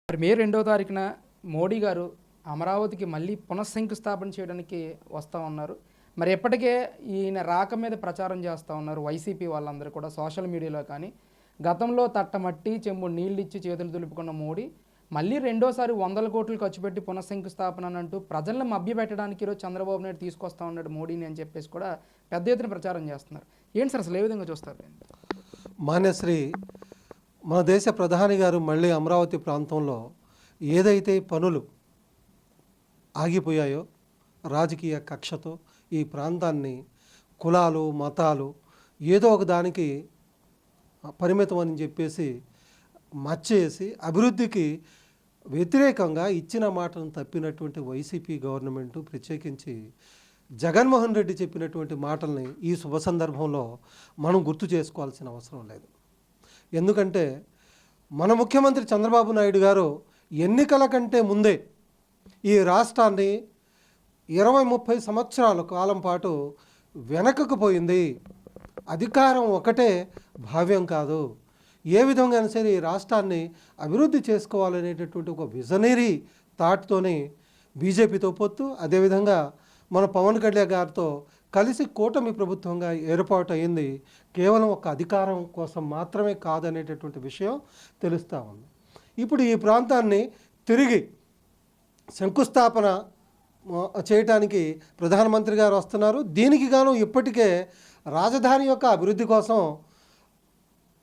మరి మే 2వ తారీఖున మోడీ గారు అమరావతికి మళ్ళీ పునఃశంకుస్థాపన చేయడానికి వస్తూ ఉన్నారు. మరి ఎప్పటికే ఈయన రాక మీద ప్రచారం చేస్తూ ఉన్నారు వైసీపీ వాళ్ళందరూ కూడా సోషల్ మీడియాలో. కానీ గతంలో తట్టమట్టి చెంబు నీళ్ళు ఇచ్చి చేతులు దులుపుకున్న మోడీ మళ్ళీ రెండోసారి వందల కోట్లు ఖర్చు పెట్టి పునఃశంకుస్థాపన అని అంటూ ప్రజలను మభ్యపెట్టడానికి ఈరోజు చంద్రబాబు నాయుడు తీసుకొస్తా ఉన్నాడు మోడీని అని చెప్పేసి కూడా పెద్ద ఎత్తున ప్రచారం చేస్తున్నారు. ఏంటి సార్ అసలు ఏ విధంగా చూస్తారు? మాన్యశ్రీ మన దేశ ప్రధాని గారు మళ్ళీ అమరావతి ప్రాంతంలో ఏదైతే పనులు ఆగిపోయాయో రాజకీయ కక్షతో ఈ ప్రాంతాన్ని కులాలు మతాలు ఏదో ఒక దానికి పరిమితం అని చెప్పేసి మచ్చేసి అభివృద్ధికి వ్యతిరేకంగా ఇచ్చిన మాటను తప్పినటువంటి వైసీపీ గవర్నమెంటు, ప్రత్యేకించి జగన్మోహన్ రెడ్డి చెప్పినటువంటి మాటల్ని ఈ శుభ సందర్భంలో మనం గుర్తు చేసుకోవాల్సిన అవసరం లేదు. ఎందుకంటే మన ముఖ్యమంత్రి చంద్రబాబు నాయుడు గారు ఎన్నికల కంటే ముందే ఈ రాష్ట్రాన్ని 20-30 సంవత్సరాల కాలం పాటు వెనకకు పోయింది. అధికారం ఒకటే భావ్యం కాదు, ఏ విధంగా సరే ఈ రాష్ట్రాన్ని అభివృద్ధి చేసుకోవాలనేటటువంటి ఒక విజనరీ థాట్తోనే బీజేపీతో పొత్తు, అదేవిధంగా మన పవన్ కళ్యాణ్ గారితో కలిసి కూటమి ప్రభుత్వంగా ఏర్పాటు అయింది. కేవలం ఒక అధికారం కోసం మాత్రమే కాదనేటటువంటి విషయం తెలుస్తూ ఉంది. ఇప్పుడు ఈ ప్రాంతాన్ని తిరిగి శంకుస్థాపన చేయటానికి ప్రధానమంత్రి గారు వస్తున్నారు. దీనికి గాను ఇప్పటికే రాజధాని యొక్క అభివృద్ధి కోసం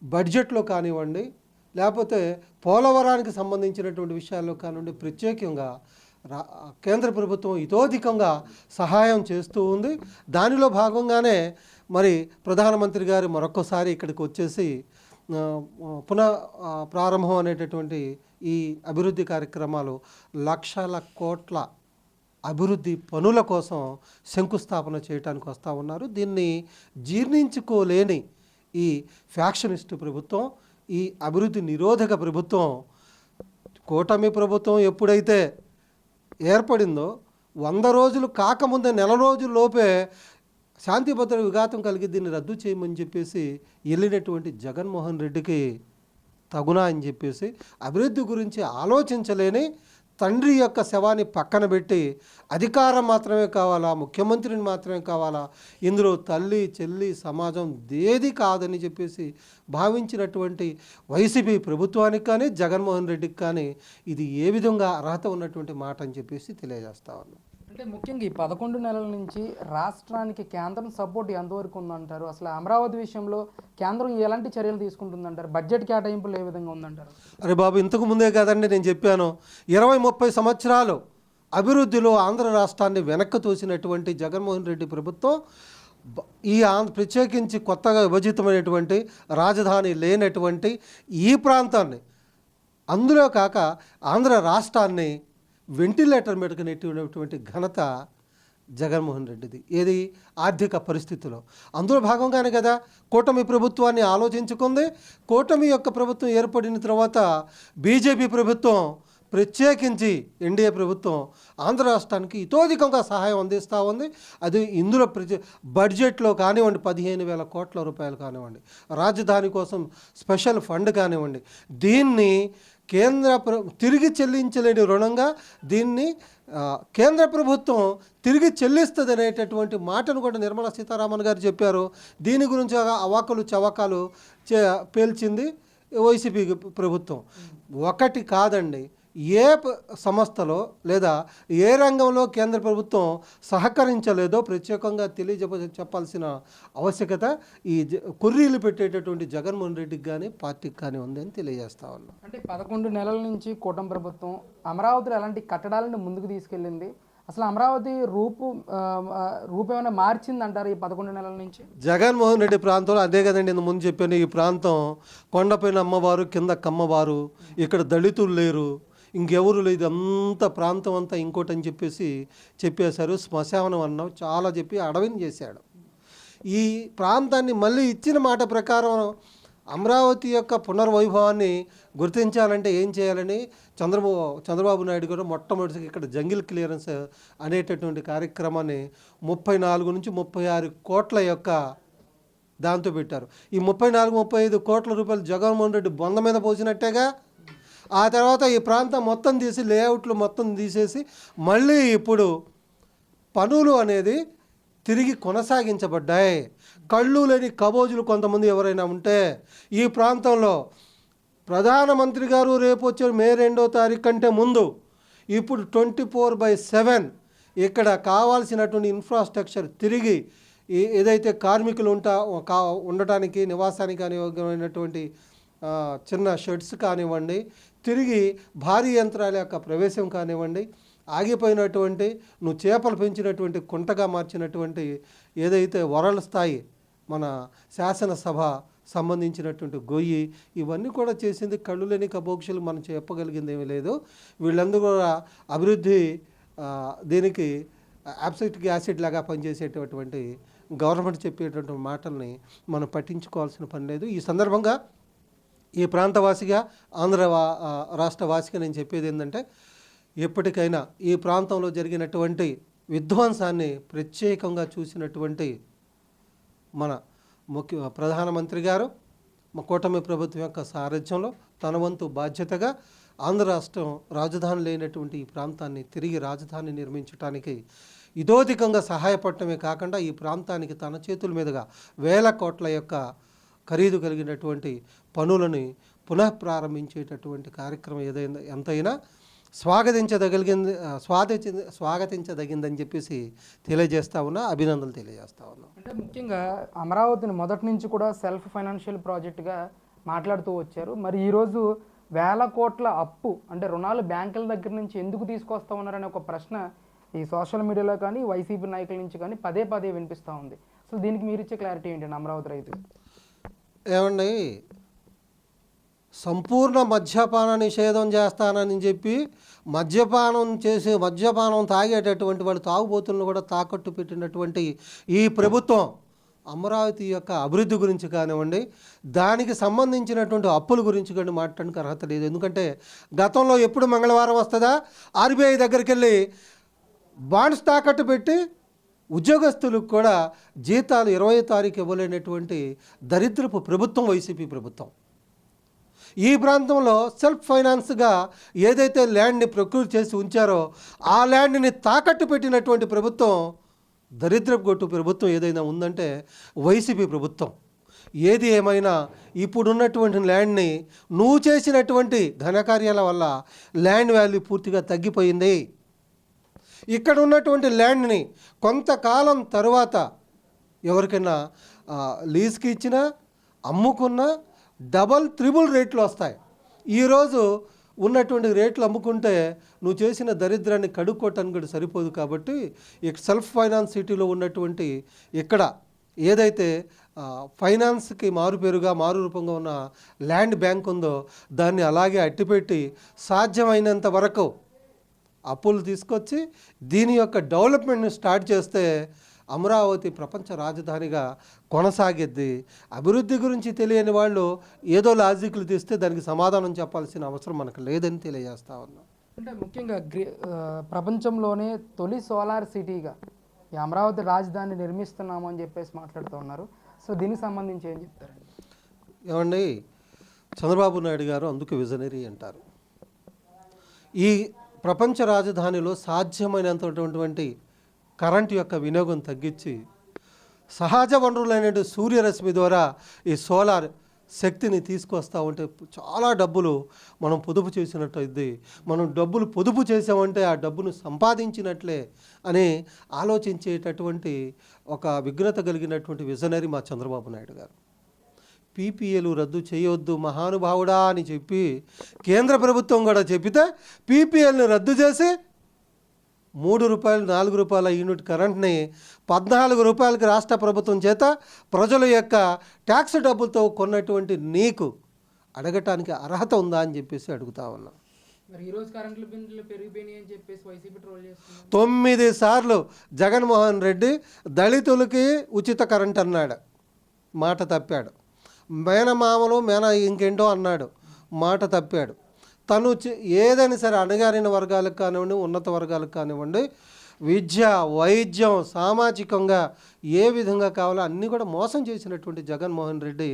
బడ్జెట్లో కానివ్వండి, లేకపోతే పోలవరానికి సంబంధించినటువంటి విషయాల్లో కానివ్వండి, ప్రత్యేకంగా కేంద్ర ప్రభుత్వం ఇతోధికంగా సహాయం చేస్తూ ఉంది. దానిలో భాగంగానే మరి ప్రధానమంత్రి గారు మరొకసారి ఇక్కడికి వచ్చేసి ప్రారంభం అనేటటువంటి ఈ అభివృద్ధి కార్యక్రమాలు లక్షల కోట్ల అభివృద్ధి పనుల కోసం శంకుస్థాపన చేయడానికి వస్తూ ఉన్నారు. దీన్ని జీర్ణించుకోలేని ఈ ఫ్యాక్షనిస్టు ప్రభుత్వం, ఈ అభివృద్ధి నిరోధక ప్రభుత్వం, కూటమి ప్రభుత్వం ఎప్పుడైతే ఏర్పడిందో 100 రోజులు కాకముందే నెల రోజుల లోపే శాంతి భద్రత విఘాతం కలిగి దీన్ని రద్దు చేయమని చెప్పేసి వెళ్ళినటువంటి జగన్మోహన్ రెడ్డికి తగునా అని చెప్పేసి అభివృద్ధి గురించి ఆలోచించలేని తండ్రి యొక్క శవాన్ని పక్కన పెట్టి అధికారం మాత్రమే కావాలా, ముఖ్యమంత్రిని మాత్రమే కావాలా, ఇందులో తల్లి చెల్లి సమాజం దేది కాదని చెప్పేసి భావించినటువంటి వైసీపీ ప్రభుత్వానికి కానీ జగన్మోహన్ రెడ్డికి కానీ ఇది ఏ విధంగా అర్హత ఉన్నటువంటి మాట అని చెప్పేసి తెలియజేస్తా ఉన్నాం. అంటే ముఖ్యంగా ఈ 11 నెలల నుంచి రాష్ట్రానికి కేంద్రం సపోర్ట్ ఎంతవరకు ఉందంటారు? అసలు అమరావతి విషయంలో కేంద్రం ఎలాంటి చర్యలు తీసుకుంటుందంటారు? బడ్జెట్ కేటాయింపులు ఏ విధంగా ఉందంటారు? అరే బాబు, ఇంతకు ముందే కదండి నేను చెప్పాను, 20-30 సంవత్సరాలు అభివృద్ధిలో ఆంధ్ర రాష్ట్రాన్ని వెనక్కి తోసినటువంటి జగన్మోహన్ రెడ్డి ప్రభుత్వం ఈ ప్రత్యేకించి కొత్తగా విభజితమైనటువంటి రాజధాని లేనటువంటి ఈ ప్రాంతాన్ని, అందులో కాక ఆంధ్ర రాష్ట్రాన్ని వెంటిలేటర్ మీదకి నెట్టినటువంటి ఘనత జగన్మోహన్ రెడ్డిది. ఏది ఆర్థిక పరిస్థితిలో అందులో భాగంగానే కదా కూటమి ప్రభుత్వాన్ని ఆలోచించుకుంది. కూటమి యొక్క ప్రభుత్వం ఏర్పడిన తర్వాత బీజేపీ ప్రభుత్వం, ప్రత్యేకించి ఎన్డీఏ ప్రభుత్వం ఆంధ్ర రాష్ట్రానికి ఇతోధికంగా సహాయం అందిస్తూ ఉంది. అది ఇందులో బడ్జెట్లో కానివ్వండి 15,000 కోట్ల రూపాయలు కానివ్వండి, రాజధాని కోసం స్పెషల్ ఫండ్ కానివ్వండి, దీన్ని తిరిగి చెల్లించలేని రుణంగా దీన్ని కేంద్ర ప్రభుత్వం తిరిగి చెల్లిస్తుంది అనేటటువంటి మాటను కూడా నిర్మలా సీతారామన్ గారు చెప్పారు. దీని గురించి అవాకులు చవకాలు పేల్చింది వైసీపీ ప్రభుత్వం. ఒకటి కాదండి, ఏ సంస్థలో లేదా ఏ రంగంలో కేంద్ర ప్రభుత్వం సహకరించలేదో ప్రత్యేకంగా చెప్పాల్సిన ఆవశ్యకత ఈ కుర్రీలు పెట్టేటటువంటి జగన్మోహన్ రెడ్డికి కానీ పార్టీకి కానీ ఉందని తెలియజేస్తా ఉన్నాం. అంటే 11 నెలల నుంచి కూటమి ప్రభుత్వం అమరావతిలో ఎలాంటి కట్టడాలను ముందుకు తీసుకెళ్ళింది? అసలు అమరావతి రూపేమైనా మార్చిందంటారు ఈ 11 నెలల నుంచి? జగన్మోహన్ రెడ్డి ప్రాంతంలో అదే కదండి నేను ముందు చెప్పాను, ఈ ప్రాంతం కొండపైన అమ్మవారు కింద కమ్మవారు, ఇక్కడ దళితులు లేరు, ఇంకెవరు లేదు, అంత ప్రాంతం అంతా ఇంకోటి అని చెప్పేసి చెప్పేశారు. శ్మశానం అన్నావు చాలా చెప్పి అడవిని చేశాడు. ఈ ప్రాంతాన్ని మళ్ళీ ఇచ్చిన మాట ప్రకారం అమరావతి యొక్క పునర్వైభవాన్ని గుర్తించాలంటే ఏం చేయాలని చంద్రబాబు నాయుడు గారు మొట్టమొదటిగా ఇక్కడ జంగిల్ క్లియరెన్స్ అనేటటువంటి కార్యక్రమాన్ని 34 నుంచి 36 కోట్ల యొక్క దాంతో పెట్టారు. ఈ 34-35 కోట్ల రూపాయలు జగన్మోహన్ రెడ్డి బొంద మీద పోసినట్టేగా. ఆ తర్వాత ఈ ప్రాంతం మొత్తం తీసి లేఅవుట్లు మొత్తం తీసేసి మళ్ళీ ఇప్పుడు పనులు అనేది తిరిగి కొనసాగించబడ్డాయి. కళ్ళు లేని కబోజులు కొంతమంది ఎవరైనా ఉంటే ఈ ప్రాంతంలో ప్రధానమంత్రి గారు రేపు వచ్చే మే 2వ తారీఖు కంటే ముందు ఇప్పుడు 24/7 ఇక్కడ కావాల్సినటువంటి ఇన్ఫ్రాస్ట్రక్చర్ తిరిగి ఏదైతే కార్మికులు ఉండటానికి నివాసానికి అనుయోగ్యమైనటువంటి చిన్న షెడ్స్ కానివ్వండి, తిరిగి భారీ యంత్రాల యొక్క ప్రవేశం కానివ్వండి, ఆగిపోయినటువంటి నువ్వు చేపలు పెంచినటువంటి కుంటగా మార్చినటువంటి ఏదైతే వరల్డ్ స్థాయి మన శాసనసభ సంబంధించినటువంటి గొయ్యి, ఇవన్నీ కూడా చేసింది కళ్ళు లేని కబోక్షులు. మనం చెప్పగలిగింది ఏమీ లేదు. వీళ్ళందరూ కూడా అభివృద్ధి దీనికి యాబ్సిటిక్ యాసిడ్ లాగా పనిచేసేటటువంటి గవర్నమెంట్ చెప్పేటటువంటి మాటల్ని మనం పట్టించుకోవాల్సిన పని లేదు. ఈ సందర్భంగా ఈ ప్రాంతవాసిగా రాష్ట్ర వాసిగా నేను చెప్పేది ఏంటంటే, ఎప్పటికైనా ఈ ప్రాంతంలో జరిగినటువంటి విధ్వంసాన్ని ప్రత్యేకంగా చూసినటువంటి మన ప్రధానమంత్రి గారు మా కూటమి ప్రభుత్వం యొక్క సారథ్యంలో తన వంతు బాధ్యతగా ఆంధ్ర రాష్ట్రం రాజధాని లేనటువంటి ఈ ప్రాంతాన్ని తిరిగి రాజధాని నిర్మించడానికి ఇతోధికంగా సహాయపడటమే కాకుండా ఈ ప్రాంతానికి తన చేతుల మీదుగా వేల కోట్ల యొక్క ఖరీదు కలిగినటువంటి పనులని పునఃప్రారంభించేటటువంటి కార్యక్రమం ఏదైనా ఎంతైనా స్వాగతించదగిందని చెప్పేసి తెలియజేస్తా ఉన్నా, అభినందనలు తెలియజేస్తా ఉన్నా. అంటే ముఖ్యంగా అమరావతిని మొదటి నుంచి కూడా సెల్ఫ్ ఫైనాన్షియల్ ప్రాజెక్టుగా మాట్లాడుతూ వచ్చారు. మరి ఈరోజు వేల కోట్ల అప్పు అంటే రుణాలు బ్యాంకుల దగ్గర నుంచి ఎందుకు తీసుకొస్తా ఉన్నారనే ఒక ప్రశ్న ఈ సోషల్ మీడియాలో కానీ వైసీపీ నాయకుల నుంచి కానీ పదే పదే వినిపిస్తూ ఉంది. అసలు దీనికి మీరు ఇచ్చే క్లారిటీ ఏంటండి అమరావతి రైతులు? ఏమండి, సంపూర్ణ మద్యపాన నిషేధం చేస్తానని చెప్పి మద్యపానం తాగేటటువంటి వాళ్ళు తాగుబోతులను కూడా తాకట్టు పెట్టినటువంటి ఈ ప్రభుత్వం అమరావతి యొక్క అభివృద్ధి గురించి కానివ్వండి, దానికి సంబంధించినటువంటి అప్పుల గురించి కానీ మాట్లాడడానికి అర్హత లేదు. ఎందుకంటే గతంలో ఎప్పుడు మంగళవారం వస్తుందా ఆర్బీఐ దగ్గరికి వెళ్ళి బాండ్స్ తాకట్టు పెట్టి ఉద్యోగస్తులకు కూడా జీతాలు 20వ తారీఖు ఇవ్వలేనటువంటి దరిద్రపు ప్రభుత్వం వైసీపీ ప్రభుత్వం. ఈ ప్రాంతంలో సెల్ఫ్ ఫైనాన్స్గా ఏదైతే ల్యాండ్ని ప్రొక్యూర్ చేసి ఉంచారో ఆ ల్యాండ్ని తాకట్టు పెట్టినటువంటి ప్రభుత్వం, దరిద్రపు గొట్టు ప్రభుత్వం ఏదైనా ఉందంటే వైసీపీ ప్రభుత్వం. ఏది ఏమైనా ఇప్పుడున్నటువంటి ల్యాండ్ని నువ్వు చేసినటువంటి ఘనకార్యాల వల్ల ల్యాండ్ వాల్యూ పూర్తిగా తగ్గిపోయింది. ఇక్కడ ఉన్నటువంటి ల్యాండ్ని కొంతకాలం తర్వాత ఎవరికైనా లీజ్కి ఇచ్చినా అమ్ముకున్నా డబల్ త్రిబుల్ రేట్లు వస్తాయి. ఈరోజు ఉన్నటువంటి రేట్లు అమ్ముకుంటే నువ్వు చేసిన దరిద్రాన్ని కడుక్కోవటానికి కూడా సరిపోదు. కాబట్టి సెల్ఫ్ ఫైనాన్స్ సిటీలో ఉన్నటువంటి ఇక్కడ ఏదైతే ఫైనాన్స్కి మారు రూపంగా ఉన్న ల్యాండ్ బ్యాంక్ ఉందో దాన్ని అలాగే అట్టిపెట్టి సాధ్యమైనంత వరకు అప్పులు తీసుకొచ్చి దీని యొక్క డెవలప్మెంట్ని స్టార్ట్ చేస్తే అమరావతి ప్రపంచ రాజధానిగా కొనసాగిద్ది. అభివృద్ధి గురించి తెలియని వాళ్ళు ఏదో లాజిక్లు తీస్తే దానికి సమాధానం చెప్పాల్సిన అవసరం మనకు లేదని తెలియజేస్తా ఉన్నాం. అంటే ముఖ్యంగా ప్రపంచంలోనే తొలి సోలార్ సిటీగా ఈ అమరావతి రాజధాని నిర్మిస్తున్నాము అని చెప్పేసి మాట్లాడుతూ ఉన్నారు. సో దీనికి సంబంధించి ఏం చెప్తారండి? ఏమండి, చంద్రబాబు నాయుడు గారు అందుకు విజనరీ అంటారు. ఈ ప్రపంచ రాజధానిలో సాధ్యమైనంతటువంటి కరెంటు యొక్క వినియోగం తగ్గించి సహజ వనరులైన సూర్యరశ్మి ద్వారా ఈ సోలార్ శక్తిని తీసుకొస్తూ ఉంటే చాలా డబ్బులు మనం పొదుపు చేసినట్టు అయింది. మనం డబ్బులు పొదుపు చేసామంటే ఆ డబ్బును సంపాదించినట్లే అని ఆలోచించేటటువంటి ఒక విఘ్నత కలిగినటువంటి విజనరీ మా చంద్రబాబు నాయుడు గారు. పీపీఏలు రద్దు చేయొద్దు మహానుభావుడా అని చెప్పి కేంద్ర ప్రభుత్వం కూడా చెప్పితే పీపీఎల్ని రద్దు చేసి ₹3 ₹4 యూనిట్ కరెంట్ని 14 రూపాయలకి రాష్ట్ర ప్రభుత్వం చేత ప్రజల యొక్క ట్యాక్స్ డబ్బులతో కొన్నటువంటి నీకు అడగటానికి అర్హత ఉందా అని చెప్పేసి అడుగుతా ఉన్నా. 9 సార్లు జగన్మోహన్ రెడ్డి దళితులకి ఉచిత కరెంట్ అన్నాడు, మాట తప్పాడు. మేనమామలు ఇంకేంటో అన్నాడు, మాట తప్పాడు. తను ఏదైనా సరే అణగారిన వర్గాలకు కానివ్వండి, ఉన్నత వర్గాలకు కానివ్వండి, విద్య, వైద్యం, సామాజికంగా ఏ విధంగా కావాలో అన్నీ కూడా మోసం చేసినటువంటి జగన్మోహన్ రెడ్డి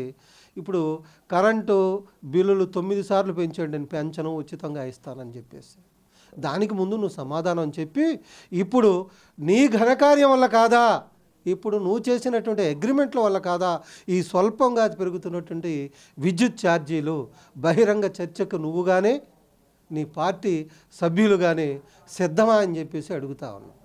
ఇప్పుడు కరెంటు బిల్లులు 9 సార్లు పెంచండి, నేను పెంచను, ఉచితంగా ఇస్తానని చెప్పేసి దానికి ముందు నువ్వు సమాధానం చెప్పి ఇప్పుడు నీ ఘనకార్యం వల్ల కాదా, ఇప్పుడు నువ్వు చేసినటువంటి అగ్రిమెంట్ల వల్ల కాదా ఈ స్వల్పంగా పెరుగుతున్నటువంటి విద్యుత్ ఛార్జీలు, బహిరంగ చర్చకు నువ్వు కానీ నీ పార్టీ సభ్యులు కానీ సిద్ధమా అని చెప్పేసి అడుగుతా ఉన్నాను.